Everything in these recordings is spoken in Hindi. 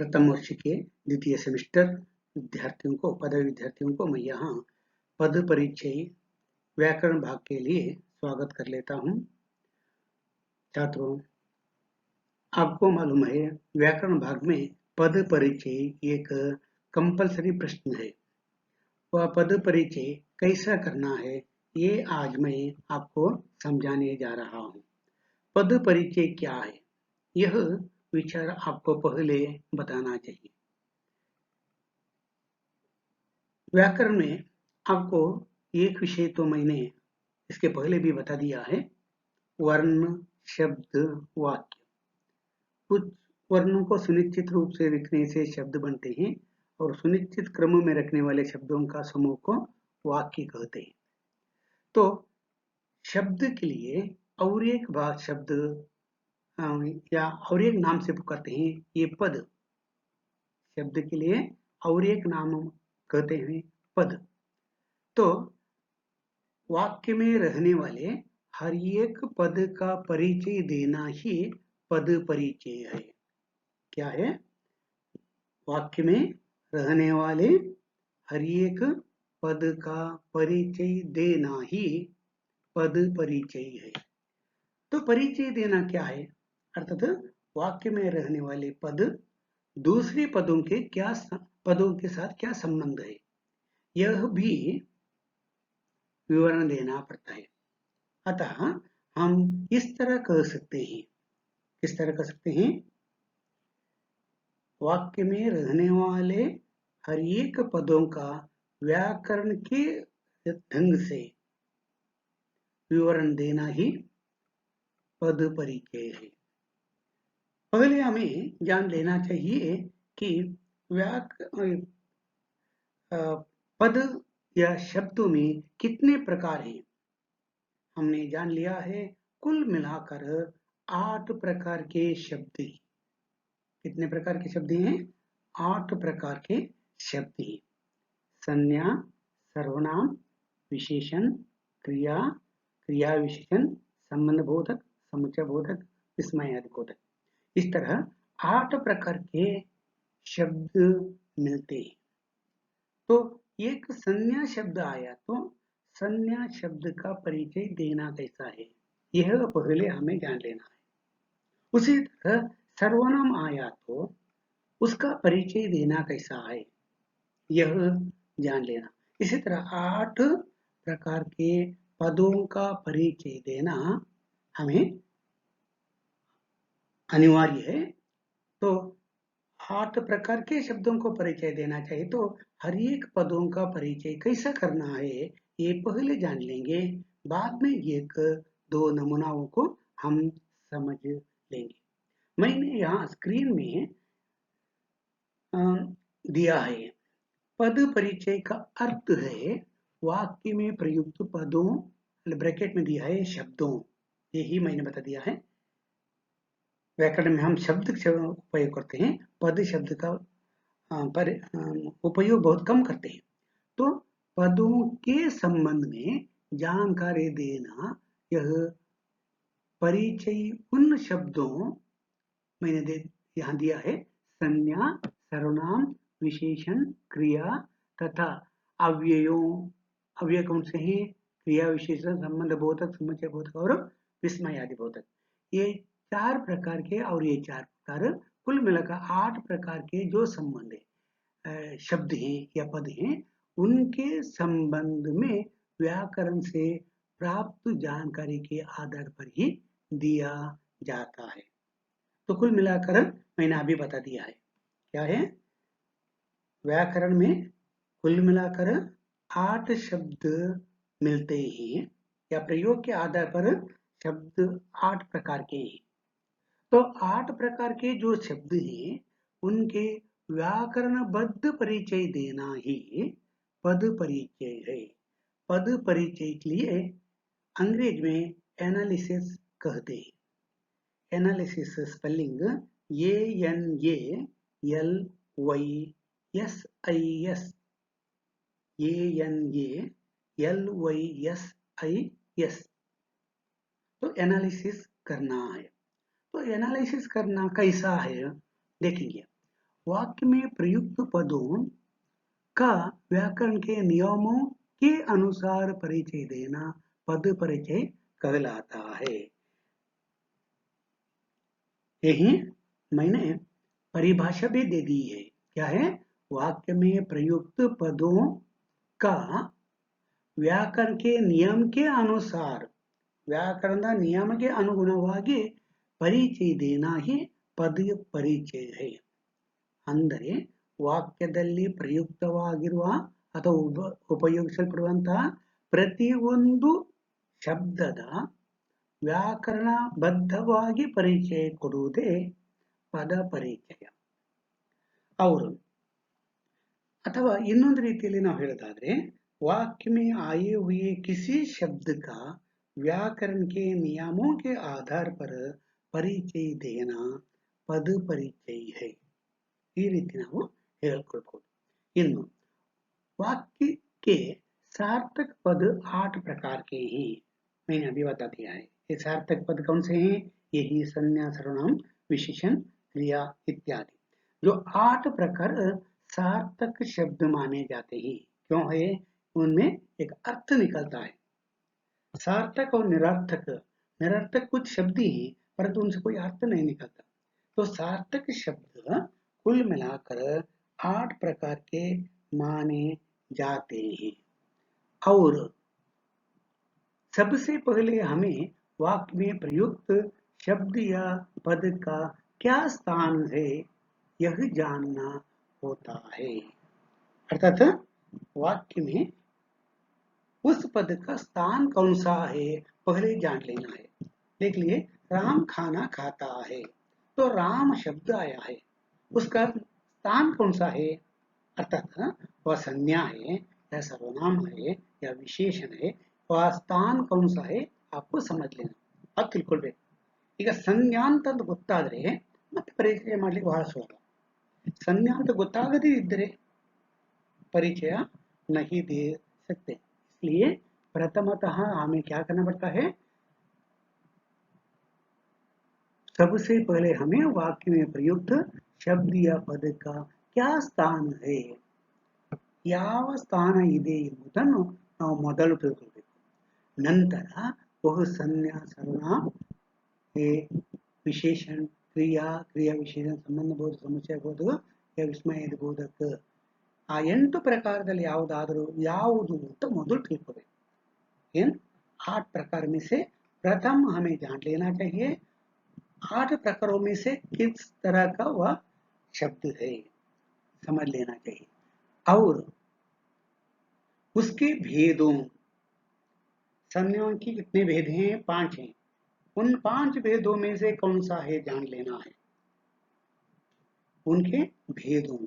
प्रथम वर्ष के द्वितीय सेमेस्टर विद्यार्थियों को, पदवी विद्यार्थियों को मैं यहाँ पद परिचय व्याकरण भाग के लिए स्वागत कर लेता हूँ। छात्रों, आपको मालूम है व्याकरण भाग में पद परिचय एक कंपलसरी प्रश्न है। वह पद परिचय कैसा करना है ये आज मैं आपको समझाने जा रहा हूँ। पद परिचय क्या है यह विचार आपको पहले बताना चाहिए। व्याकरण में आपको एक विषय तो मैंने इसके पहले भी बता दिया है, वर्ण, शब्द, वाक्य। कुछ वर्णों को सुनिश्चित रूप से लिखने से शब्द बनते हैं और सुनिश्चित क्रम में रखने वाले शब्दों का समूह को वाक्य कहते हैं। तो शब्द के लिए और एक बात शब्द या और एक नाम से पुकारते हैं, ये पद। शब्द के लिए और एक नाम कहते हैं पद। तो वाक्य में रहने वाले हर एक पद का परिचय देना ही पद परिचय है। क्या है? वाक्य में रहने वाले हर एक पद का परिचय देना ही पद परिचय है। तो परिचय देना क्या है? अर्थात वाक्य में रहने वाले पद दूसरे पदों के साथ क्या संबंध है, यह भी विवरण देना पड़ता है। अतः हम इस तरह कह सकते हैं, किस तरह कह सकते हैं? वाक्य में रहने वाले हर एक पदों का व्याकरण के ढंग से विवरण देना ही पद परिचय है। पहले हमें जान लेना चाहिए कि पद या शब्दों में कितने प्रकार हैं। हमने जान लिया है कुल मिलाकर 8 प्रकार के शब्द हैं। कितने प्रकार के शब्द हैं? 8 प्रकार के शब्द हैं। संज्ञा, सर्वनाम, विशेषण, क्रिया, क्रिया विशेषण, संबंध बोधक, समुच्चय बोधक, विस्मयादि बोधक। इस तरह 8 प्रकार के शब्द मिलते हैं। तो एक संज्ञा शब्द आया तो संज्ञा शब्द का परिचय देना कैसा है यह पहले हमें जान लेना है। उसी तरह सर्वनाम आया तो उसका परिचय देना कैसा है यह जान लेना। इसी तरह 8 प्रकार के पदों का परिचय देना हमें अनिवार्य है। तो 8 प्रकार के शब्दों को परिचय देना चाहिए, तो हर एक पदों का परिचय कैसा करना है ये पहले जान लेंगे, बाद में एक दो नमूनाओं को हम समझ लेंगे। मैंने यहाँ स्क्रीन में दिया है। पद परिचय का अर्थ है वाक्य में प्रयुक्त पदों, ब्रैकेट में दिया है शब्दों, यही मैंने बता दिया है। व्याकरण में हम शब्द उपयोग करते हैं, पद शब्द का उपयोग बहुत कम करते हैं। तो पदों के संबंध में जानकारी देना यह परिचय उन शब्दों मैंने यहाँ दिया है, संज्ञा, सर्वनाम, विशेषण, क्रिया तथा अव्ययों। अव्यय कौन से हैं? क्रिया विशेषण, संबंध बोधक, समुच्चय बोधक और विस्मय आदि बोधक। ये 4 प्रकार के और ये 4 प्रकार कुल मिलाकर 8 प्रकार के जो संबंध है, शब्द हैं या पद हैं, उनके संबंध में व्याकरण से प्राप्त जानकारी के आधार पर ही दिया जाता है। तो कुल मिलाकर मैंने अभी बता दिया है। क्या है? व्याकरण में कुल मिलाकर 8 शब्द मिलते हैं या प्रयोग के आधार पर शब्द 8 प्रकार के हैं। तो 8 प्रकार के जो शब्द हैं उनके व्याकरणबद्ध परिचय देना ही पद परिचय है। पद परिचय के लिए अंग्रेज में एनालिसिस कहते हैं। Analysis spelling ANALYSIS, ANALYSIS। तो एनालिसिस करना है। तो एनालिसिस करना कैसा है देखेंगे। वाक्य में प्रयुक्त पदों का व्याकरण के नियमों के अनुसार परिचय देना पद परिचय कहलाता है। यही मैंने परिभाषा भी दे दी है। क्या है? वाक्य में प्रयुक्त पदों का ವ್ಯಾಕರಣಕ್ಕೆ ನಿಯಮಕ್ಕೆ ಅನುಸಾರ ವ್ಯಾಕರಣದ ನಿಯಮಕ್ಕೆ ಅನುಗುಣವಾಗಿ ಪರಿಚಯ ದೇನಾ ಹಿ ಪದ ಪರಿಚಯ है ಅಂದರೆ ವಾಕ್ಯದಲ್ಲಿ ಪ್ರಯುಕ್ತವಾಗಿರುವ ಅಥವಾ ಉಪಯೋಗಿಸಲ್ಪಡುವಂತಹ ಪ್ರತಿಯೊಂದು ಶಬ್ದದ ವ್ಯಾಕರಣಬದ್ಧವಾಗಿ ಪರಿಚಯ ಕೊಡುವುದೇ ಪದ ಪರಿಚಯ। ಅವರು ಅಥವಾ ಇನ್ನೊಂದು ರೀತಿಯಲ್ಲಿ ನಾವು ಹೇಳೋದಾದ್ರೆ वाक्य में आए हुए किसी शब्द का व्याकरण के नियमों के आधार पर परिचय देना पद परिचय है। ಈ ರೀತಿ ನಾವು ಹೇಳ್ಕೊಳ್ಬಹುದು। इನ್ನು वाक्य के सार्थक पद 8 प्रकार के हैं। मैंने अभी बता दिया है। ये सार्थक पद कौन से हैं? यही संज्ञा सर्वनाम विशेषण क्रिया इत्यादि जो 8 प्रकार सार्थक शब्द माने जाते हैं। क्यों है? उनमें एक अर्थ निकलता है। सार्थक और निरर्थक, निरर्थक कुछ शब्द ही परंतु उनसे कोई अर्थ नहीं निकलता। तो सार्थक शब्द कुल मिलाकर 8 प्रकार के माने जाते हैं। और सबसे पहले हमें वाक्य में प्रयुक्त शब्द या पद का क्या स्थान है यह जानना होता है। अर्थात वाक्य में उस पद का स्थान कौन सा है पहले जान लेना है। देख लिए राम खाना खाता है तो राम शब्द आया है, उसका स्थान कौन सा है? अर्थात वह संज्ञा है या सर्वनाम है या विशेषण है, वह स्थान कौन सा है आपको समझ लेना। अब ತಿಳ್ಕೊಳ್ಬೇಕು। ಈಗ ಸಂಜ್ಞಾ ಅಂತ ಗೊತ್ತಾದ್ರೆ ಮತ್ತೆ ಪರಿಚಯ ಮಾಡ್ಲಿಕ್ಕೆ ಬಹಳ ಸುಲಭ। ಸಂಜ್ಞಾ ಅಂತ ಗೊತ್ತಾಗದೇ ಇದ್ದರೆ परिचय नहीं दे सकते। इसलिए प्रथमतः हमें क्या करना पड़ता है? सबसे पहले हमें वाक्य में प्रयुक्त शब्द या पद का क्या स्थान है, ಯಾವ ಸ್ಥಾನ ಇದೆ ಎಂಬುದನ್ನು ನಾವು ಮೊದಲು ತಿಳ್ಕೊಳ್ಬೇಕು। ನಂತರ ಬಹು ಸಂಜ್ಞಾ ಸರ್ವನಾಮ ವಿಶೇಷಣ ಕ್ರಿಯಾ ಕ್ರಿಯಾ ವಿಶೇಷಣ ಸಂಬಂಧ ಬೋಧಕ ಸಮಸ್ಯೆ ಬೋಧಕ या ವಿಸ್ಮಯ ಬೋಧಕ ಆ 8 प्रकारದಲ್ಲಿ ಯಾವುದಾದರೂ ಯಾವುದು ಅಂತ ಮೊದಲು ತಿಳ್ಕೊಬೇಕು। इन 8 प्रकार में से प्रथम हमें जान लेना चाहिए 8 प्रकारों में से किस तरह का वह शब्द है समझ लेना चाहिए। और उसके भेदों, संज्ञाओं की कितने भेद हैं? 5 हैं। उन 5 भेदों में से कौन सा है जान लेना है। उनके भेदों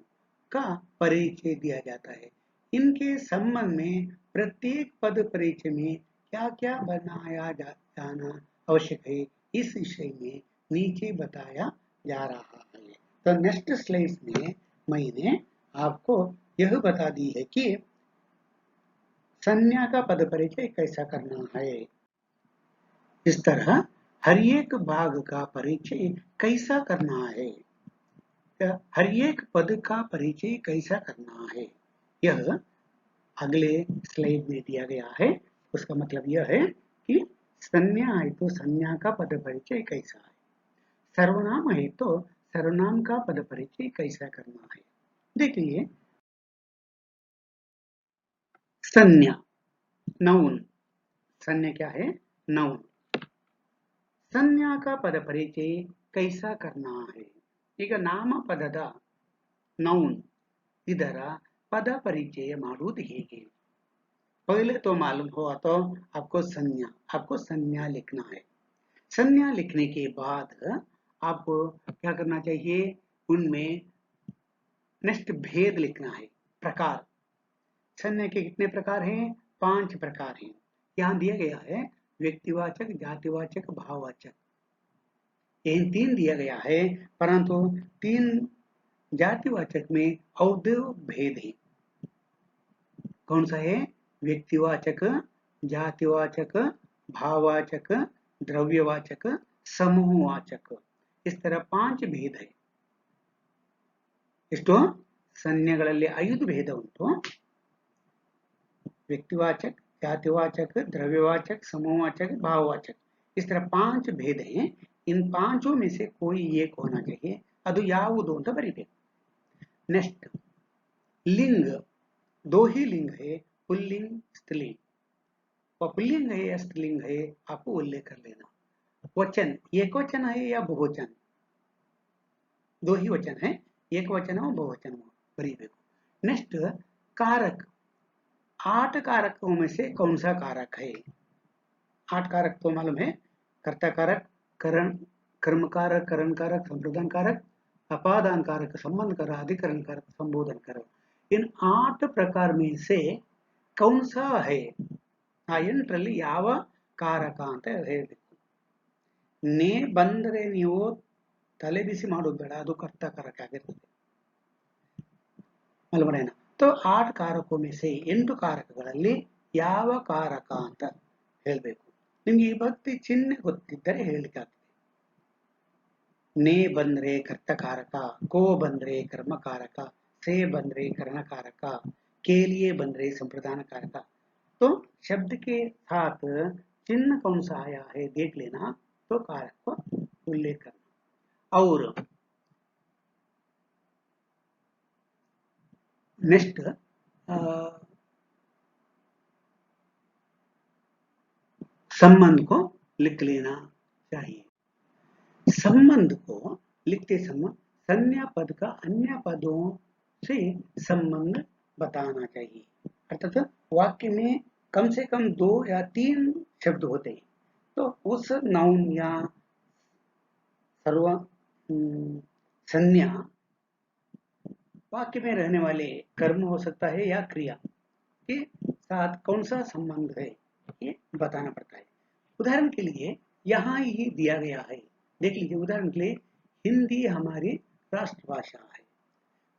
का परिचय दिया जाता है। इनके संबंध में प्रत्येक पद परिचय में क्या क्या बनाया जाना आवश्यक है इस विषय में नीचे बताया जा रहा है। तो नेक्स्ट स्लाइड में मैंने आपको यह बता दी है कि संज्ञा का पद परिचय कैसा करना है। इस तरह हर एक भाग का परिचय कैसा करना है, हर एक पद का परिचय कैसा करना है, यह अगले स्लाइड में दिया गया है। उसका मतलब यह है कि संज्ञा है तो संज्ञा का पद परिचय कैसा है, सर्वनाम है तो सर्वनाम का पद परिचय कैसा करना है। देखिए संज्ञा नाउन, संज्ञा क्या है? नाउन। संज्ञा का पद परिचय कैसा करना है। ಈಗ ನಾಮಪದದ नौन ಇದರ पद परिचय ಮಾಡುವುದು ಹೇಗೆ? पहले तो मालूम हुआ तो आपको संज्ञा लिखना है। संज्ञा लिखने के बाद आपको क्या करना चाहिए? उनमें नेक्स्ट भेद लिखना है। प्रकार, संज्ञा के कितने प्रकार हैं? 5 प्रकार हैं। यहाँ दिया गया है व्यक्तिवाचक, जातिवाचक, भाववाचक, यही 3 दिया गया है। परंतु 3 जातिवाचक में और 2 भेद है। कौन सा है? व्यक्तिवाचक, जातिवाचक, भाववाचक, द्रव्यवाचक, समूहवाचक, इस तरह 5 भेद है। ಎಷ್ಟು ಸಂಜ್ಞೆಗಳಲ್ಲಿ 5 भेद ಉಂಟು. व्यक्तिवाचक, जातिवाचक, द्रव्यवाचक, समूहवाचक, भाववाचक. इस तरह 5 भेद हैं. इन पांचों में से कोई एक होना चाहिए. ಅದು ಯಾವುದು ಅಂತ ಬರೀಬೇಕು. नेक्स्ट लिंग, 2 ही लिंग है, पुल्लिंग स्त्रीलिंग. और पुल्लिंग है या स्त्रीलिंग है आपको उल्लेख कर लेना. वचन एक वचन है या बहुवचन, 2 ही वचन है, एक वचन और बहुवचन बरीಬೇಕು. नेक्स्ट कारक, 8 कारकों में से कौन सा कारक है. 8 कारक तो मालूम है, कर्ता कारक, करण, कर्म कारक, करण कारक, संप्रदान कारक, अपादान कारक, संबंध कारक, अधिकरण कारक, संबोधन कारक. इन 8 प्रकार में से कौन सा है, ಆ 8ರಲ್ಲಿ ಯಾವ ಕಾರಕ ಅಂತ ಹೇಳಬೇಕು. ನೇ ಬಂದರೆ ನೀವು ತಲೆ ಬಿಸಿ ಮಾಡೋದು ಬೇಡ, ಅದು ಕರ್ತ ಕಾರಕ ಆಗಿರ್ತದೆ ಅಲ್ವರೇನ. तो 8 कारकों में से 8 कारಕಗಳಲ್ಲಿ ಯಾವ ಕಾರಕ ಅಂತ ಹೇಳಬೇಕು. ನಿಮಗೆ ಈ ಭಕ್ತಿ ಚಿಹ್ನೆ ಗೊತ್ತಿದ್ದರೆ ಹೇಳಲಿಕ್ಕಾಗ್ತದೆ. ನೇ ಬಂದ್ರೆ ಕರ್ತಕಾರಕ, ಕೋ ಬಂದ್ರೆ कर्मकारक, से ಬಂದ್ರೆ करणकारक, के लिए ಬಂದ್ರೆ संप्रदान कारक. तो शब्द के साथ चिन्ह कौन सा आया है देख लेना, तो कारक को उल्लेख करना. और नेक्स्ट संबंध को लिख लेना चाहिए. संबंध को लिखते समय संज्ञा पद का अन्य पदों से संबंध बताना चाहिए. अर्थात वाक्य में कम से कम 2 या 3 शब्द होते हैं, तो उस नाउन या सर्व संज्ञा वाक्य में रहने वाले कर्म हो सकता है या क्रिया के साथ कौन सा संबंध है ये बताना पड़ता है. उदाहरण के लिए यहाँ ही दिया गया है, देख लीजिए. उदाहरण के लिए हिंदी हमारी राष्ट्रभाषा है.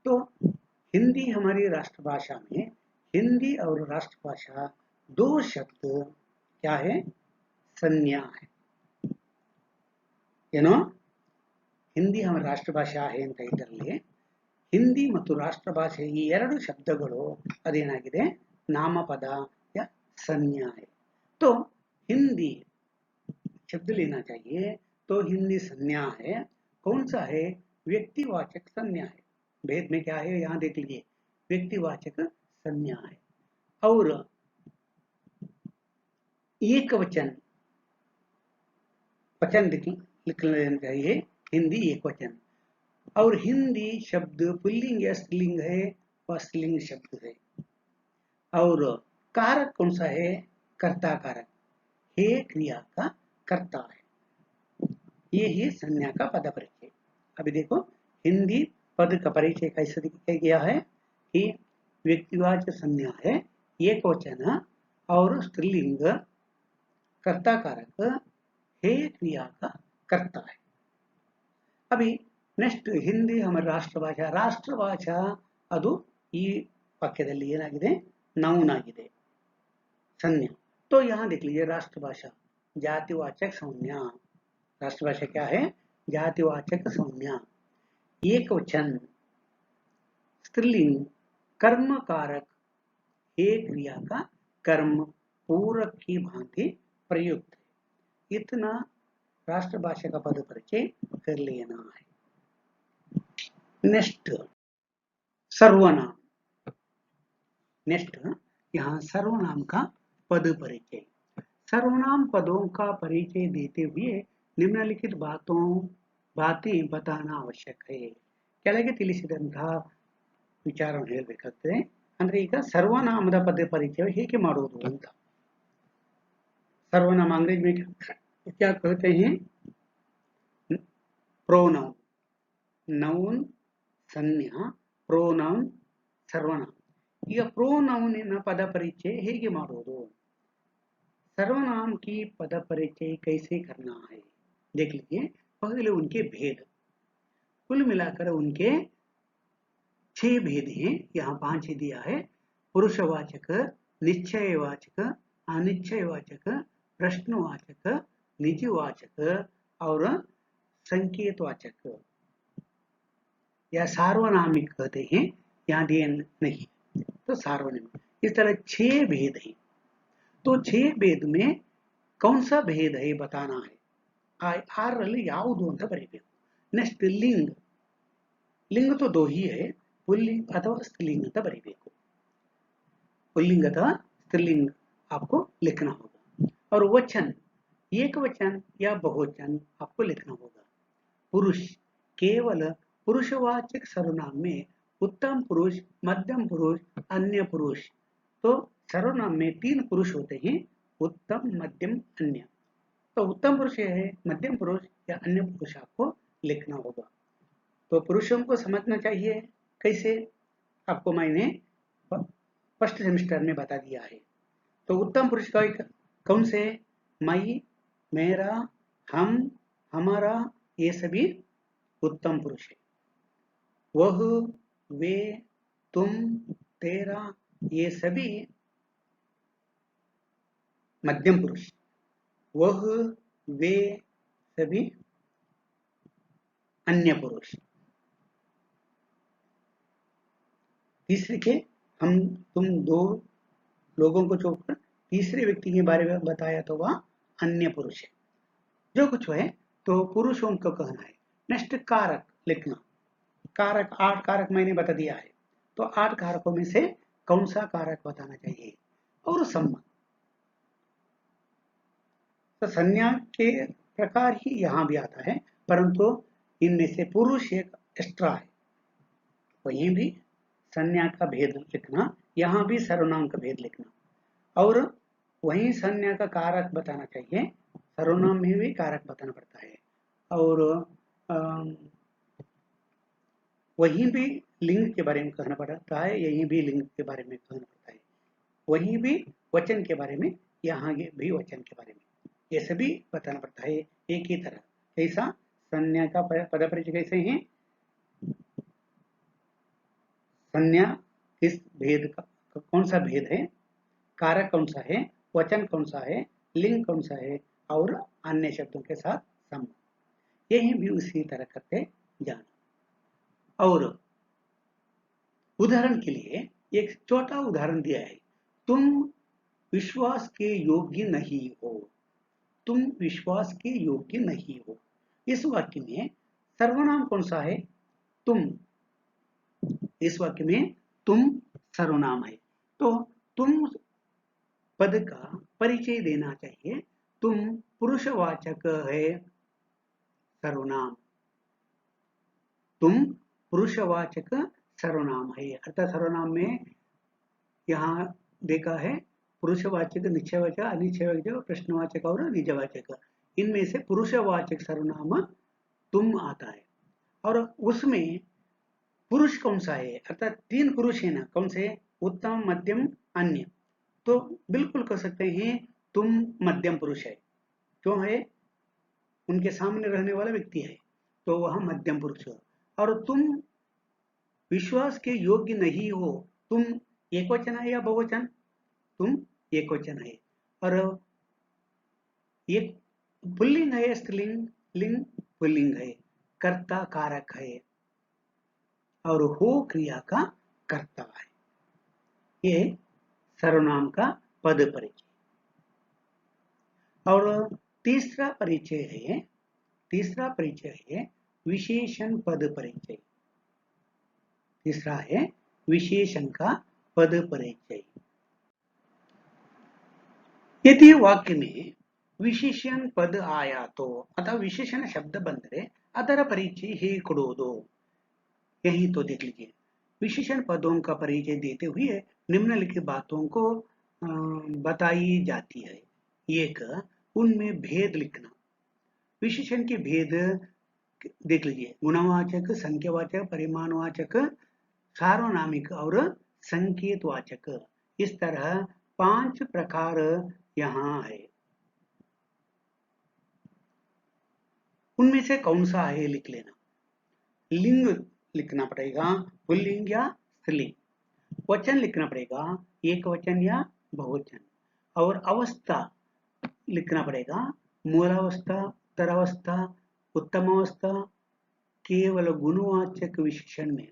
तो हिंदी हमारी राष्ट्रभाषा में हिंदी और राष्ट्रभाषा 2 शब्द क्या है, संज्ञा है. ಏನೋ ಹಿಂದಿ ನಮ್ಮ ರಾಷ್ಟ್ರಭಾಷಾ है ಅಂತ ಇದರಲ್ಲಿ ಹಿಂದಿ ಮತ್ತು ರಾಷ್ಟ್ರಭಾಷೆ ಈ 2 ಶಬ್ದಗಳು ಅದೇನಾಗಿದೆ, नामपद या संज्ञा है. तो हिंदी शब्द लेना चाहिए, तो हिंदी संज्ञा है. कौन सा है, व्यक्तिवाचक संज्ञा है. भेद में क्या है यहाँ देख लीजिए, व्यक्तिवाचक संज्ञा है. और एक वचन वचन लिख लेना चाहिए, हिंदी एक वचन. और हिंदी शब्द पुल्लिंग या स्त्रीलिंग है व स्त्रीलिंग शब्द है. और कारक कौन सा है, कर्ता कारक, हे क्रिया का कर्ता है. ये ही संज्ञा का पद परिचय. अभी देखो हिंदी पद का परिचय कैसे दिखाया गया है कि व्यक्तिवाचक संज्ञा है, एक वचन और स्त्रीलिंग, कर्ता कारक, हे क्रिया का कर्ता है. अभी नेक्स्ट हिंदी हमारी राष्ट्रभाषा. राष्ट्रभाषा ಅದು ಈ ವಾಕ್ಯದಲ್ಲಿ ಏನಾಗಿದೆ, ನೌನ್ ಆಗಿದೆ, संज्ञा. तो यहाँ देख लीजिए राष्ट्रभाषा जातिवाचक संज्ञा. राष्ट्रभाषा क्या है, जातिवाचक संज्ञा, एक वचन, स्त्रीलिंग, कर्म कारक, हे क्रिया का कर्म पूरक की भांति प्रयुक्त है. इतना राष्ट्रभाषा का पद परिचय कर लेना है. नेक्स्ट सर्वनाम. नेक्स्ट यहाँ सर्वनाम का पद परिचय. सर्वनाम पदों का परिचय देते हुए निम्नलिखित बातें बताना आवश्यक है. ಕೆಳಗೆ ತಿಳಿಸಿದಂತಹ ವಿಚಾರವನ್ನು ಹೇಳಬೇಕಾಗ್ತದೆ. ಅಂದ್ರೆ ಈಗ ಸರ್ವನಾಮದ ಪದ ಪರಿಚಯ ಹೇಗೆ ಮಾಡುವುದು ಅಂತ. सर्वनाम अंग्रेजी में क्या कहते हैं, प्रोनाउन. नौन संज्ञा, प्रोनाउन सर्वनाम. ಈಗ ಪ್ರೋನೌನಿನ ಪದ ಪರಿಚಯ ಹೇಗೆ ಮಾಡುವುದು, सर्वनाम की पद परिचय कैसे करना है देख लीजिए. पहले उनके भेद, कुल मिलाकर उनके 6 भेद हैं. यहाँ 5 ही दिया है. पुरुषवाचक, निश्चयवाचक, अनिश्चयवाचक, प्रश्नवाचक, निजवाचक और संकेतवाचक. या सार्वनामिक कहते हैं, यहाँ दिए नहीं, तो सार्वनामिक। इस तरह 6 भेद हैं। तो 6 भेद में कौन सा भेद है बताना है। ಆರರಲ್ಲಿ ಯಾವುದು ಅಂತ ಬರೀಬೇಕು. ನೆಕ್ಸ್ಟ್ ಲಿಂಗ್. ಲಿಂಗ तो दो ही है, पुल्लिंग अथवा स्त्रीलिंग ಅಂತ बरीಬೇಕು. पुल्लिंग अथवा स्त्रीलिंग आपको लिखना होगा. और वचन, एक वचन या बहुवचन आपको लिखना होगा. पुरुष, केवल पुरुषवाचक सर्वनाम में उत्तम पुरुष, मध्यम पुरुष, अन्य पुरुष. तो सर्वनाम में 3 पुरुष होते हैं, उत्तम, मध्यम, अन्य. तो उत्तम पुरुष है, मध्यम पुरुष या अन्य पुरुष आपको लिखना होगा. तो पुरुषों को समझना चाहिए कैसे, आपको मैंने फर्स्ट सेमेस्टर में बता दिया है. तो उत्तम पुरुष का कौन से, मैं, मेरा, हम, हमारा, ये सभी उत्तम पुरुष है. वह, वे, तुम, तेरा, ये सभी मध्यम पुरुष. वह, वे सभी अन्य पुरुष. तीसरे के हम तुम दो लोगों को छोड़कर तीसरे व्यक्ति के बारे में बताया तो वह अन्य पुरुष है. जो कुछ है तो पुरुषों को कहना है. नेक्स्ट कारक लिखना. कारक 8 कारक मैंने बता दिया है. तो 8 कारकों में से कौन सा कारक बताना चाहिए. और संबंध. तो संज्ञा के प्रकार ही यहाँ भी आता है, परंतु इनमें से पुरुष एक एक्स्ट्रा है. वहीं भी संज्ञा का भेद लिखना, यहाँ भी सर्वनाम का भेद लिखना. और वहीं संज्ञा का कारक बताना चाहिए, सर्वनाम में भी कारक बताना पड़ता है. और वहीं भी लिंग के बारे में कहना पड़ता है, यहीं भी लिंग के बारे में कहना पड़ता है. वहीं भी वचन के बारे में, यहाँ भी वचन के बारे में, ये सभी बताना पड़ता है एक ही तरह. कैसा संज्ञा का पद परिचय कैसे है, संज्ञा किस भेद का, कौन सा भेद है, कारक कौन सा है, वचन कौन सा है, लिंग कौन सा है, और अन्य शब्दों के साथ संबंध. यही भी उसी तरह करते जाना. और उदाहरण के लिए एक छोटा उदाहरण दिया है. तुम विश्वास के योग्य नहीं हो. तुम विश्वास के योग्य नहीं हो. इस वाक्य में सर्वनाम कौन सा है, तुम. इस वाक्य में तुम सर्वनाम है. तो तुम पद का परिचय देना चाहिए. तुम पुरुषवाचक है सर्वनाम. तुम पुरुषवाचक सर्वनाम है. अर्थात सर्वनाम में यहाँ देखा है पुरुषवाचक, निश्चयवाचक, अनिश्चयवाचक, प्रश्नवाचक और निजवाचक. इनमें से पुरुषवाचक सर्वनाम तुम आता है. और उसमें पुरुष कौन सा है, अर्थात 3 पुरुष है ना, कौन से, उत्तम, मध्यम, अन्य. तो बिल्कुल कह सकते हैं तुम मध्यम पुरुष है. क्यों है, उनके सामने रहने वाला व्यक्ति है, तो वह मध्यम पुरुष है. और तुम विश्वास के योग्य नहीं हो. तुम एक वचन है या बहुवचन, तुम एक वचन है. और एक पुल्लिंग है, स्त्रीलिंग, लिंग पुल्लिंग है, कर्ता कारक है, और हो क्रिया का कर्ता है. ये सर्वनाम का पद परिचय. और तीसरा परिचय है विशेषण पद परिचय. तीसरा है विशेषण का पद परिचय. यदि वाक्य में विशेषण पद आया तो, अथवा विशेषण शब्द बंदरे ಅದರ परिचय ಹೇಗೆ ಕೊಡೋದು. यही तो देख लीजिए. विशेषण पदों का परिचय देते हुए निम्नलिखित बातों को बताई जाती है. एक, उनमें भेद लिखना. विशेषण के भेद देख लीजिए. गुणवाचक, संख्यावाचक, परिमाणवाचक, सार्वनामिक और संकेतवाचक. इस तरह 5 प्रकार यहाँ है. उनमें से कौन सा है लिख लेना. लिंग लिखना पड़ेगा, पुल्लिंग या स्त्रीलिंग. वचन लिखना पड़ेगा, एक वचन या बहुवचन. और अवस्था लिखना पड़ेगा, मूलावस्था, उत्तरावस्था, उत्तम अवस्था, ಕೇವಲ ಗುಣವಾಚಕ ವಿಶೇಷಣ में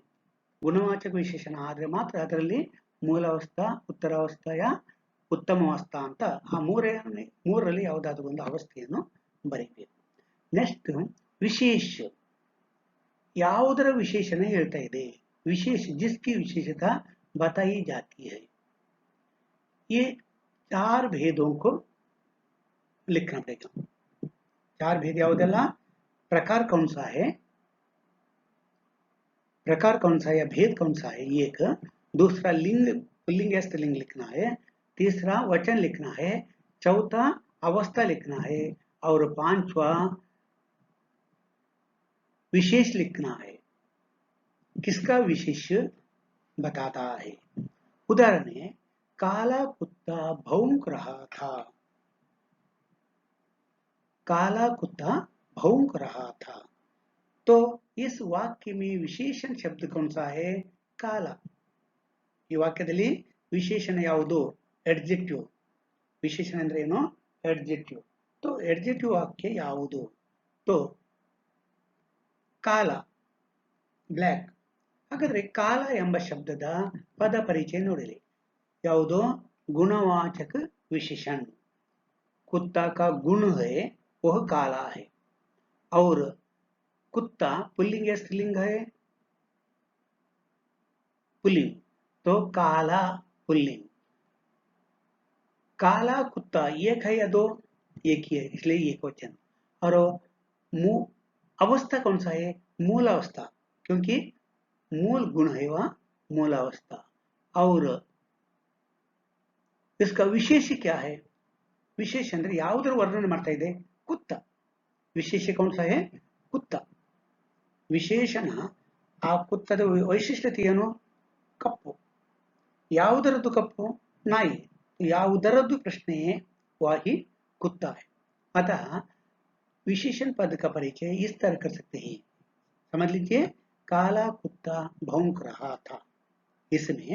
ಗುಣವಾಚಕ ವಿಶೇಷಣ ಆದ್ರೆ ಮಾತ್ರ ಅದರಲ್ಲಿ ಮೂಲಾವಸ್ಥಾ ಉತ್ತರಾವಸ್ಥೆಯ ಉತ್ತಮಾವಸ್ಥಾ ಅಂತ ಆ ಮೂರರಲ್ಲಿ ಯಾವುದಾದ್ರೂ ಒಂದು ಅವಸ್ಥೆಯನ್ನು ಬರೀಬೇಕು. ನೆಕ್ಸ್ಟ್ ವಿಶೇಷ, ಯಾವುದರ ವಿಶೇಷಣ ಹೇಳ್ತಾ ಇದೆ, विशेष जिसकी विशेषता बताई जाती है. ये 4 भेदों को लिखना पड़ेगा. 4 भेद ಯಾವುದೆಲ್ಲ, प्रकार कौन सा है, प्रकार कौन सा या भेद कौन सा है, एक. दूसरा लिंग, पुल्लिंग या स्त्रीलिंग लिखना है. तीसरा वचन लिखना है. चौथा अवस्था लिखना है. और 5वां विशेष लिखना है. किसका विशेष बताता है. उदाहरण है, काला कुत्ता भौंक रहा था. काला कुत्ता भौंक रहा था. तो इस वाक्य में विशेषण शब्द कौन सा है, काला. ಈ ವಾಕ್ಯದಲ್ಲಿ ವಿಶೇಷಣ ಯಾವುದು, ಎಡ್ಜೆಕ್ಟಿವ್. ವಿಶೇಷಣ ಅಂದ್ರೆ ಏನು, ಎಡ್ಜೆಕ್ಟಿವ್. तो ಎಡ್ಜೆಕ್ಟಿವ್ ವಾಕ್ಯ ಯಾವುದು, तो ಕಾಲ, ಬ್ಲ್ಯಾಕ್. ಹಾಗಾದ್ರೆ ಕಾಲ ಎಂಬ ಶಬ್ದದ ಪದ ಪರಿಚಯ ನೋಡಿರಿ. ಯಾವುದು, गुणवाचक विशेषण. कुत्ता का गुण है वह काला है. और कुत्ता पुल्लिंग या स्त्रीलिंग है, पुल्लिंग, तो काला पुल्लिंग. काला कुत्ता एक है या दो, एक ही है, इसलिए एक वचन. और अवस्था कौन सा है, मूल अवस्था, क्योंकि मूल गुण है वह मूल अवस्था. और इसका विशेष क्या है, विशेष ಅಂದ್ರೆ ಯಾವುದರ ವರ್ಣನೆ ಮಾಡ್ತಾ ಇದೆ, ಕುತ್ತ. ವಿಶೇಷ कौन सा है, ಕುತ್ತ. ವಿಶೇಷಣ ಆ ಕುತ್ತದ ವೈಶಿಷ್ಟ್ಯತೆ ಏನು, ಕಪ್ಪು. ಯಾವುದರದ್ದು ಕಪ್ಪು, ನಾಯಿ. ಯಾವುದರದ್ದು प्रश्न है वही कुत्ता है. अतः विशेषण पद का परिचय इस तरह कर सकते हैं. समझ लीजिए, काला कुत्ता भौंक रहा था. इसमें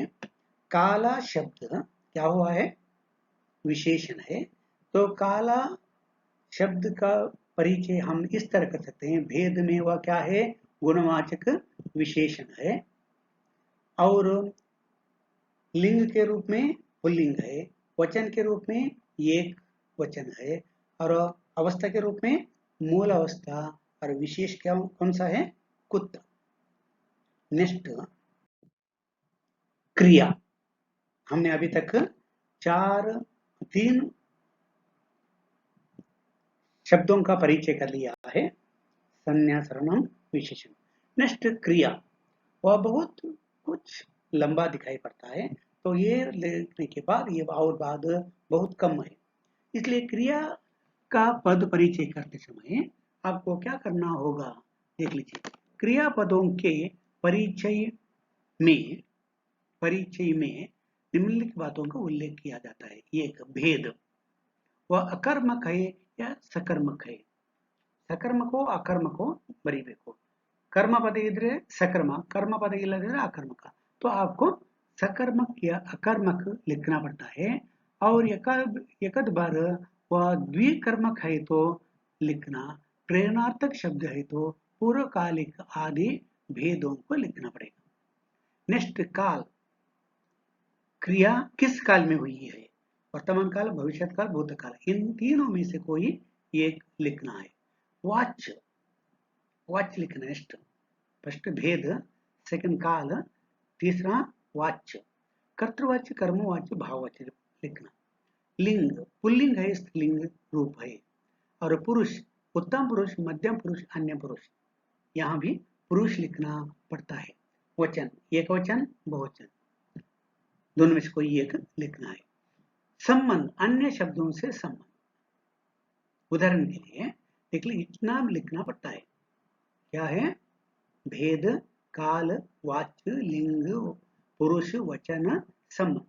काला शब्द क्या हुआ है, विशेषण है. तो काला शब्द का परिचय हम इस तरह कर सकते हैं. भेद में वह क्या है, गुणवाचक विशेषण है. और लिंग के रूप में पुल्लिंग है. वचन के रूप में एक वचन है. और अवस्था के रूप में मूल अवस्था. और विशेष क्या कौन सा है, कुत्ता. नेक्स्ट क्रिया. हमने अभी तक 3 शब्दों का परिचय कर लिया है, संज्ञा सर्वनाम विशेषण. नेक्स्ट क्रिया, वह बहुत कुछ लंबा दिखाई पड़ता है, तो ये लिखने के बाद ये और बाद बहुत कम है. इसलिए क्रिया का पद परिचय करते समय आपको क्या करना होगा, देख लीजिए. क्रियापदों के परिचय में निम्नलिखित बातों का उल्लेख किया जाता है. एक, भेद. वह अकर्मक है या सकर्मक है. सकर्मको अकर्मको बरीಬೇಕು. कर्म पद इधर सकर्म, कर्म पद इधर अकर्मक. तो आपको सकर्मक या अकर्मक लिखना पड़ता है. और एक बार वह द्विकर्मक है तो लिखना, प्रेरणार्थक शब्द है तो पूर्वकालिक आदि भेदों को लिखना पड़ेगा. नेक्स्ट काल. क्रिया किस काल में हुई है, वर्तमान काल, भविष्य काल, भूतकाल. इन तीनों में से कोई एक लिखना है. वाच्य, वाच्य लिखना. नेक्स्ट फर्स्ट भेद, सेकंड काल, तीसरा वाच्य. कर्तृवाच्य, कर्मवाच्य, भाववाच्य लिखना. लिंग, पुल्लिंग है, स्त्रीलिंग रूप है. और पुरुष, उत्तम पुरुष, मध्यम पुरुष, अन्य पुरुष. यहाँ भी पुरुष लिखना पड़ता है. वचन, एक वचन, बहुवचन, दोनों में से कोई एक लिखना है. संबंध, अन्य शब्दों से संबंध. उदाहरण के लिए देख लीजिए, इतना लिखना पड़ता है. क्या है, भेद, काल, वाच्य, लिंग, पुरुष, वचन, संबंध.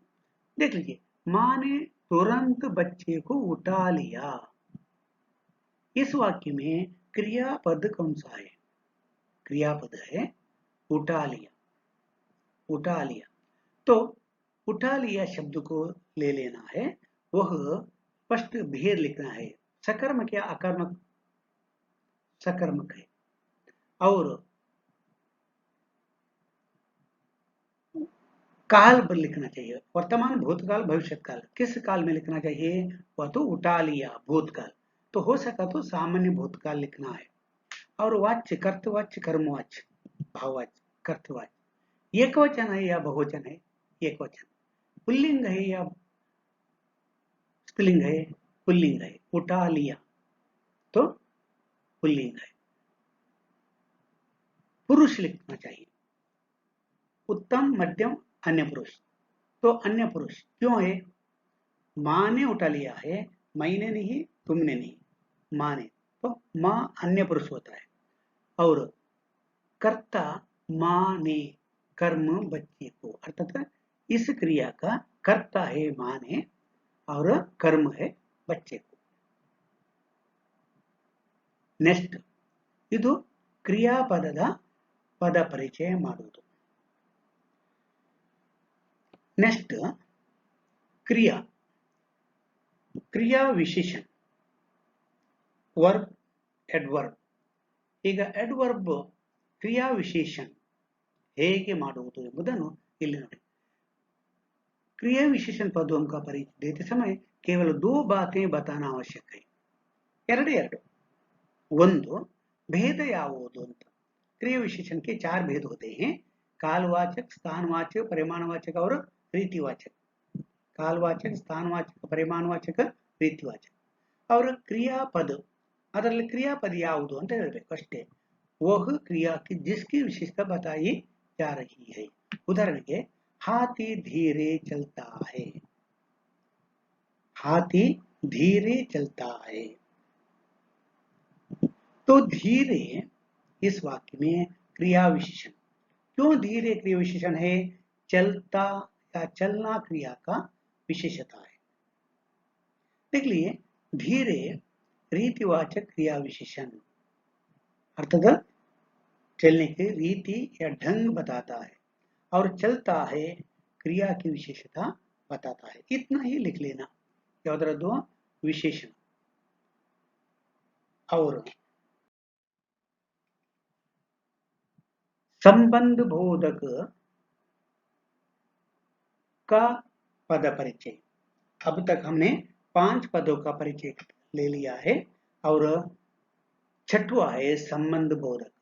देख लीजिए, मां ने तुरंत बच्चे को उठा लिया. इस वाक्य में क्रियापद कौन सा है, क्रियापद है उठा लिया. उठा लिया. तो उठा लिया शब्द को ले लेना है. वह स्पष्ट भेद लिखना है. सकर्मक या अकर्मक, सकर्मक है. और काल पर लिखना चाहिए, वर्तमान, भूतकाल, भविष्य काल। किस काल में लिखना चाहिए? वह तो उठा लिया भूतकाल, तो हो सका तो सामान्य भूतकाल लिखना है। और वाच्य, कर्तवाच्य, कर्मवाच्य, भाववाच्य, कर्तवाच्य, एकवचन है या बहुवचन है? एकवचन। पुल्लिंग है या स्त्रीलिंग है? पुल्लिंग है। उठा लिया तो पुल्लिंग है। पुरुष लिखना चाहिए, उत्तम, मध्यम, अन्य पुरुष। तो अन्य पुरुष क्यों है? माँ ने उठा लिया है, मैंने नहीं, तुमने नहीं, माँ ने, तो माँ अन्य पुरुष होता है। और कर्ता माँ ने, कर्म बच्चे को, अर्थात इस क्रिया का कर्ता है माँ ने और कर्म है बच्चे को। ನೆಕ್ಸ್ಟ್ ಇದು ಕ್ರಿಯಾಪದದ ಪದ ಪರಿಚಯ ಮಾಡುವುದು. ನೆಕ್ಸ್ಟ್ ಕ್ರಿಯಾ, ಕ್ರಿಯಾ ವಿಶೇಷಣ, ವರ್ಬ್, ಅಡ್ವರ್ಬ್. ಈಗ ಅಡ್ವರ್ಬ್ ಕ್ರಿಯಾ ವಿಶೇಷಣ ಹೇಗೆ ಮಾಡುವುದು ಎಂಬುದನ್ನು ಇಲ್ಲಿ ನೋಡಿ. क्रिया विशेषण पदों का परिचय देते समय केवल दो बातें बताना आवश्यक है. ಎರಡು ಒಂದು भेद ಯಾವುದು ಅಂತ. क्रिया विशेषण के चार भेद होते हैं: कालवाचक, स्थानवाचक, परिमाणवाचक और रीतिवाचक. कालवाचक, स्थानवाचक, परिमाणवाचक, रीतिवाचक. और क्रियापद, ಅದರಲ್ಲಿ ಕ್ರಿಯಾಪದ ಯಾವುದು ಅಂತ ಹೇಳಬೇಕು ಅಷ್ಟೇ. वह क्रिया की जिसकी विशेषता बताई जा रही है. ಉದಾಹರಣೆಗೆ हाथी धीरे चलता है. हाथी धीरे चलता है. तो धीरे इस वाक्य में क्रिया विशेषण. क्यों धीरे क्रिया विशेषण है? चलता या चलना क्रिया का विशेषता है. देख लिए, धीरे रीतिवाचक क्रिया विशेषण, अर्थात चलने की रीति या ढंग बताता है, और चलता है क्रिया की विशेषता बताता है. इतना ही लिख लेना, यादरदो विशेषण. और संबंध बोधक का पद परिचय. अब तक हमने 5 पदों का परिचय ले लिया है और छठवां है संबंध बोधक.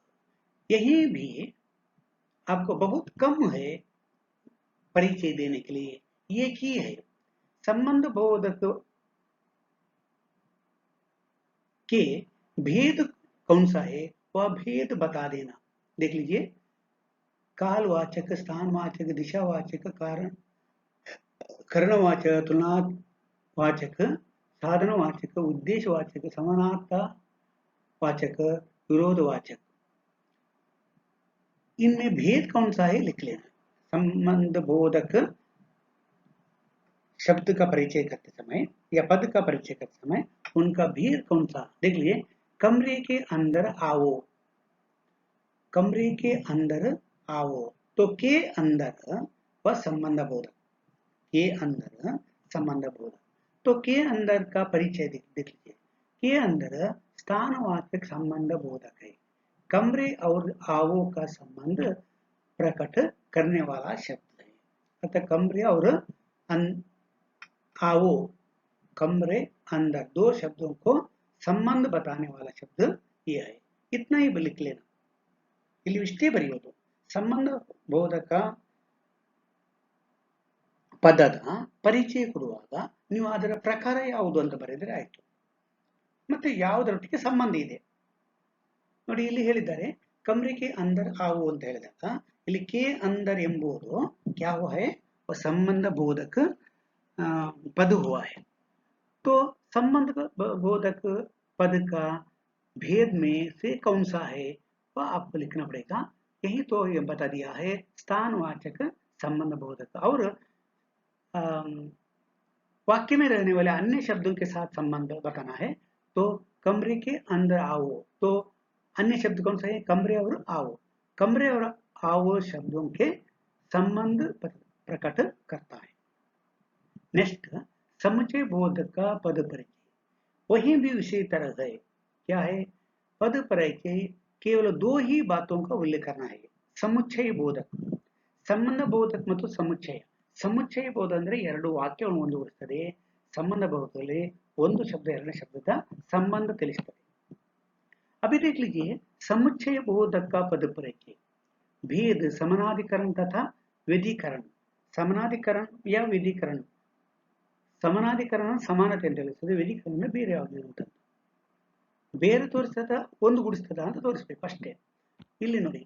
यही भी आपको बहुत कम है परिचय देने के लिए. एक ही है. संबंध बोधक के भेद कौन सा है वह भेद बता देना. देख लीजिए, कालवाचक, स्थानवाचक, दिशावाचक, कारणवाचक, तुलनावाचक, साधनवाचक, उद्देश्यवाचक, समानार्थवाचक, विरोधवाचक. इनमें भेद कौन सा है लिख लेना. संबंध बोधक शब्द का परिचय करते समय या पद का परिचय करते समय उनका भेद कौन सा. देख लीजिए, कमरे के अंदर आओ. कमरे के अंदर आओ, तो के अंदर वह संबंध बोधक. के अंदर संबंध बोधक. तो के अंदर का परिचय देख लीजिए. के अंदर स्थानवाचक संबंध बोधक है. कमरे और आओ का संबंध प्रकट करने वाला शब्द है. अतः कमरे और आओ, कमरे अंदर, दो शब्दों को संबंध बताने वाला शब्द यह है. इतना ही लिख लेना. ಇಲ್ಲಿ ಇಷ್ಟೇ ಬರೆಯೋದು. ಸಂಬಂಧ ಬೋಧಕ ಪದದ ಪರಿಚಯ ಕೊಡುವಾಗ ನೀವು ಅದರ ಪ್ರಕಾರ ಯಾವುದು ಅಂತ ಬರೆದರೆ ಆಯ್ತು. ಮತ್ತೆ ಯಾವುದರೊಟ್ಟಿಗೆ ಸಂಬಂಧ ಇದೆ ನೋಡಿ. ಇಲ್ಲಿ ಹೇಳಿದ್ದಾರೆ ಕಮರೆಗೆ ಅಂದರ್ ಆವು ಅಂತ ಹೇಳಿದಾಗ ಇಲ್ಲಿ ಕೆ अंदर ಎಂಬುದು क्या हुआ है? वह संबंध बोधक पद हुआ है. तो संबंध बोधक पद का भेद में से कौन सा है वह आपको लिखना पड़ेगा. यही तो ये बता दिया है, स्थानवाचक संबंध बोधक. और वाक्य में रहने वाले अन्य शब्दों के साथ संबंध बताना है. तो कमरे के अंदर आओ, तो अन्य शब्द कौन सा है? कमरे और आओ. कमरे और आओ शब्दों के संबंध प्रकट करता है. नेक्स्ट, समुच्चय बोधक का पद परिचय. वही भी उसी तरह है. क्या है? पद परिचय केवल दो ही बातों का उल्लेख करना है. समुच्चय बोधक ಸಂಬಂಧ ಬೋಧಕ ಮತ್ತು ಸಮುಚ್ಚಯ. ಸಮುಚ್ಚಯ ಬೋಧ ಅಂದ್ರೆ ಎರಡು ವಾಕ್ಯಗಳನ್ನು ಒಂದುಗೂಡಿಸುತ್ತದೆ. ಸಂಬಂಧ ಬೋಧದಲ್ಲಿ ಒಂದು ಶಬ್ದ ಎರಡನೇ ಶಬ್ದದ संबंध ತಿಳಿಸುತ್ತದೆ. अभी देख लीजिए समुच्चय बोधक का पद परिचय. भेद समानाधिकरण तथा व्यधिकरण. समानाधिकरण या व्यधिकरण. समानाಧಿಕರಣ ಸಮಾನತೆ ಅಂತ ತಿಳಿಸ್ತದೆ, ವ್ಯಧಿಕರಣ ಬೇರೆ ಆಗಿರುವಂಥದ್ದು. ಬೇರೆ ತೋರಿಸ್ತದ ಒಂದು ಗುಡಿಸ್ತದ ಅಂತ ತೋರಿಸ್ಬೇಕು ಅಷ್ಟೇ. ಇಲ್ಲಿ ನೋಡಿ,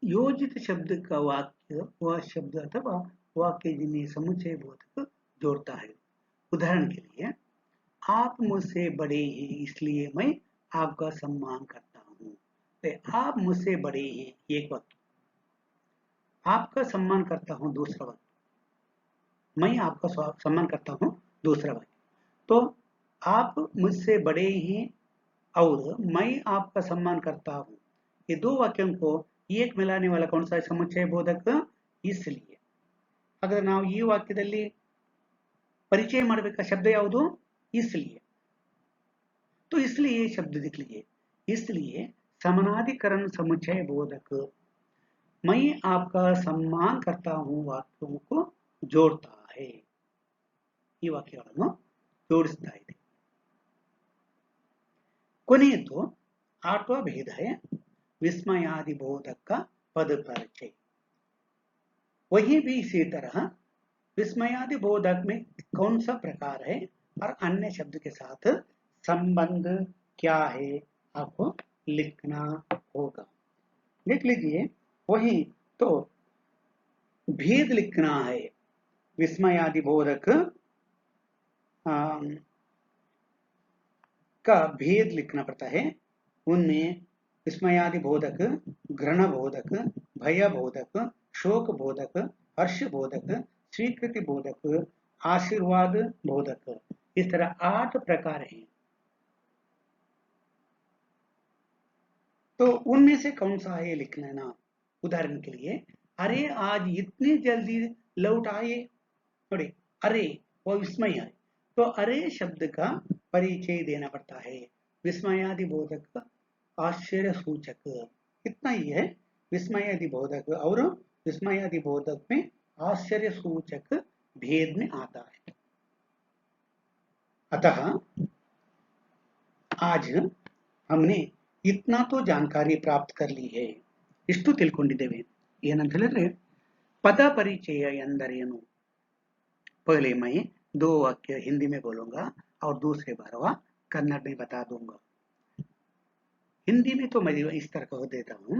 योजित शब्द का वाक्य वह शब्द अथवा वाक्य जिन्हें समुच्चय बोधक जोड़ता है. उदाहरण के लिए, आप मुझसे बड़े हैं इसलिए मैं आपका सम्मान करता हूँ. आप मुझसे बड़े हैं एक वाक्य, आपका सम्मान करता हूँ दूसरा वाक्य, मैं आपका सम्मान करता हूँ दूसरा वाक्य. तो आप मुझसे बड़े हैं और मैं आपका सम्मान करता हूँ, ये दो वाक्यों को एक मिलाने वाला कौन सा समुच्चय बोधक? इसलिए अगर ನಾವು ಈ ವಾಕ್ಯದಲ್ಲಿ ಪರಿಚಯ ಮಾಡಬೇಕಾದ ಶಬ್ದ ಯಾವುದು? इसलिए. तो इसलिए शब्द देख लीजिए, इसलिए समानाधिकरण समुच्चय बोधक मैं आपका सम्मान करता हूँ वाक्यों को जोड़ता है. ಈ ವಾಕ್ಯಗಳನ್ನು ಜೋಡಿಸ್ತಾ ಇದೆ. ಕೊನೆಯದು आठवां भेद है विस्मयादि बोधक का पद परिचय. वही भी इसी तरह विस्मयादि बोधक में कौन सा प्रकार है और अन्य शब्द के साथ संबंध क्या है आपको लिखना होगा. लिख लीजिए. वही तो भेद लिखना है. विस्मयादि बोधक का भेद लिखना पड़ता है. उनमें विस्मयादि बोधक, घृण बोधक, भय बोधक, शोक बोधक, हर्ष बोधक, स्वीकृति बोधक, आशीर्वाद बोधक, इस तरह 8 प्रकार हैं. तो उनमें से कौन सा है लिख लेना. उदाहरण के लिए, अरे आज इतनी जल्दी लौट आए. थोड़े अरे वो विस्मय है, तो अरे शब्द का परिचय देना पड़ता है. विस्मयादि बोधक आश्चर्य सूचक, इतना ही है. विस्मयादि बोधक और विस्मयादि बोधक में आश्चर्य सूचक भेद में आता है. अतः आज हमने इतना तो जानकारी प्राप्त कर ली है. ಇಷ್ಟು ತಿಳ್ಕೊಂಡಿದ್ದೇವೆ. ಏನಂತ ಹೇಳಿದ್ರೆ ಪದ ಪರಿಚಯ ಎಂದರೇನು. पहले मैं 2 वाक्य हिंदी में बोलूंगा और दूसरे बारवा कन्नड़ में बता दूंगा. हिंदी में तो मैं इस तरह कह देता हूं.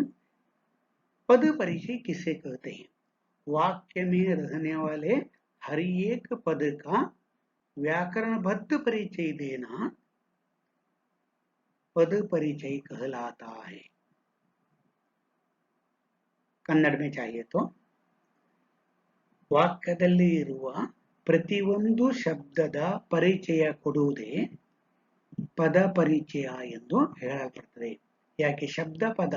पद परिचय किसे कहते हैं? वाक्य में रहने वाले हर एक पद का व्याकरणबद्ध परिचय देना पद परिचय कहलाता है. कन्नड़ में चाहिए तो ವಾಕ್ಯದಲ್ಲಿ ಇರುವ ಪ್ರತಿಯೊಂದು ಶಬ್ದದ ಪರಿಚಯ ಕೊಡುವುದೇ ಪದ ಪರಿಚಯ ಎಂದು ಹೇಳಲ್ಪಡುತ್ತದೆ. ಯಾಕೆ ಶಬ್ದ ಪದ,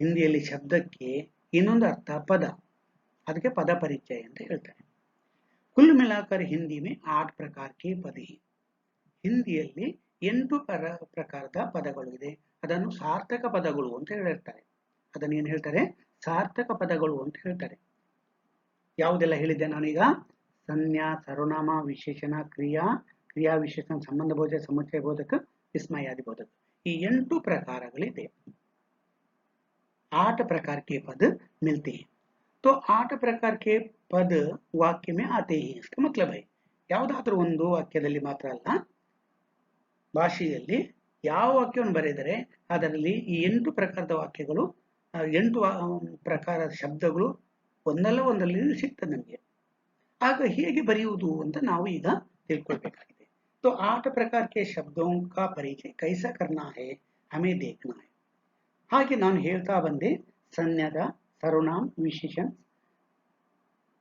ಹಿಂದಿಯಲ್ಲಿ ಶಬ್ದಕ್ಕೆ ಇನ್ನೊಂದು ಅರ್ಥ ಪದ, ಅದಕ್ಕೆ ಪದ ಪರಿಚಯ ಅಂತ ಹೇಳ್ತಾರೆ. ಕುಲ್ ಮಿಲಾಕರ್ ಹಿಂದಿ में 8 प्रकार के पद हैं. ಹಿಂದಿಯಲ್ಲಿ 8 ಪ್ರಕಾರದ ಪದಗಳು ಇದೆ. ಅದನ್ನು ಸಾರ್ಥಕ ಪದಗಳು ಅಂತ ಹೇಳಿರ್ತಾರೆ. ಅದನ್ನು ಏನು ಹೇಳ್ತಾರೆ? ಸಾರ್ಥಕ ಪದಗಳು ಅಂತ ಹೇಳ್ತಾರೆ. ಯಾವುದೆಲ್ಲ ಹೇಳಿದ್ದೆ ನಾನೀಗ? ಸಂಜ್ಞಾ, ಸರ್ವನಾಮ, ವಿಶೇಷಣ, ಕ್ರಿಯಾ, ಕ್ರಿಯಾ ವಿಶೇಷಣ, ಸಂಬಂಧ ಬೋಧಕ, ಸಮುಚ್ಚಯ ಬೋಧಕ, ವಿಸ್ಮಯಾदि बोधक, ಈ 8 ಪ್ರಕಾರಗಳಿದೆ. 8 प्रकार के पद मिलते हैं. तो 8 प्रकार के पद वाक्य में आते हैं. इसका मतलब है ಯಾವುದಾದ್ರೂ ಒಂದು ವಾಕ್ಯದಲ್ಲಿ ಮಾತ್ರ ಅಲ್ಲ, ಭಾಷೆಯಲ್ಲಿ ಯಾವ ವಾಕ್ಯವನ್ನು ಬರೆದರೆ ಅದರಲ್ಲಿ ಈ 8 ಪ್ರಕಾರದ ವಾಕ್ಯಗಳು, 8 ಪ್ರಕಾರದ ಶಬ್ದಗಳು ಒಂದಲ್ಲ ಒಂದರಲ್ಲಿ ಸಿಗ್ತದೆ ನಮಗೆ. ಆಗ ಹೇಗೆ ಬರೆಯುವುದು ಅಂತ ನಾವು ಈಗ ತಿಳ್ಕೊಳ್ಬೇಕಾಗಿದೆ. तो 8 प्रकार के शब्दों का परिचय कैसा करना है हमें देखना है. ಹಾಗೆ ನಾನು ಹೇಳ್ತಾ ಬಂದೆ. ಸಂಜ್ಞಾದ, ಸರ್ವನಾಮ, विशेषण,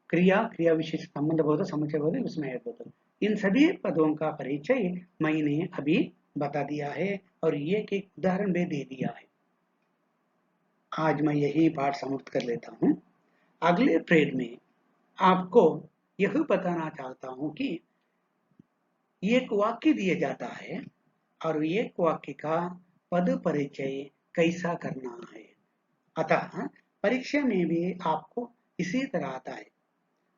क्रिया, क्रिया विशेष, संबंध बोधक, समुच्चय बोधक, विस्मय बोधक, इन सभी पदों का परिचय मैंने अभी बता दिया है और एक एक उदाहरण भी दे दिया है. आज मैं यही पाठ समाप्त कर लेता हूँ. अगले पीरियड में आपको यह बताना चाहता हूँ कि एक वाक्य दिया जाता है और एक वाक्य का पद परिचय कैसा करना है. अतः परीक्षा में भी आपको इसी तरह आता है।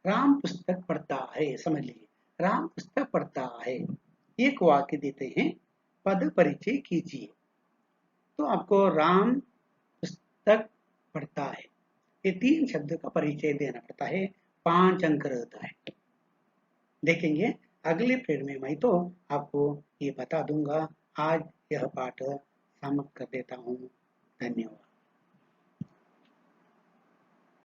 राम पुस्तक पढ़ता है, समझ लीजिए, राम पुस्तक पढ़ता है। एक वाक्य देते हैं, पद परिचय कीजिए। तो आपको राम पुस्तक पढ़ता है, ये 3 शब्द का परिचय देना पड़ता है, 5 अंक रहता है। देखेंगे अगले पीरियड में, मैं तो आपको ये बता दूंगा। आज यह पाठ समाप्त कर देता हूँ। धन्यवाद।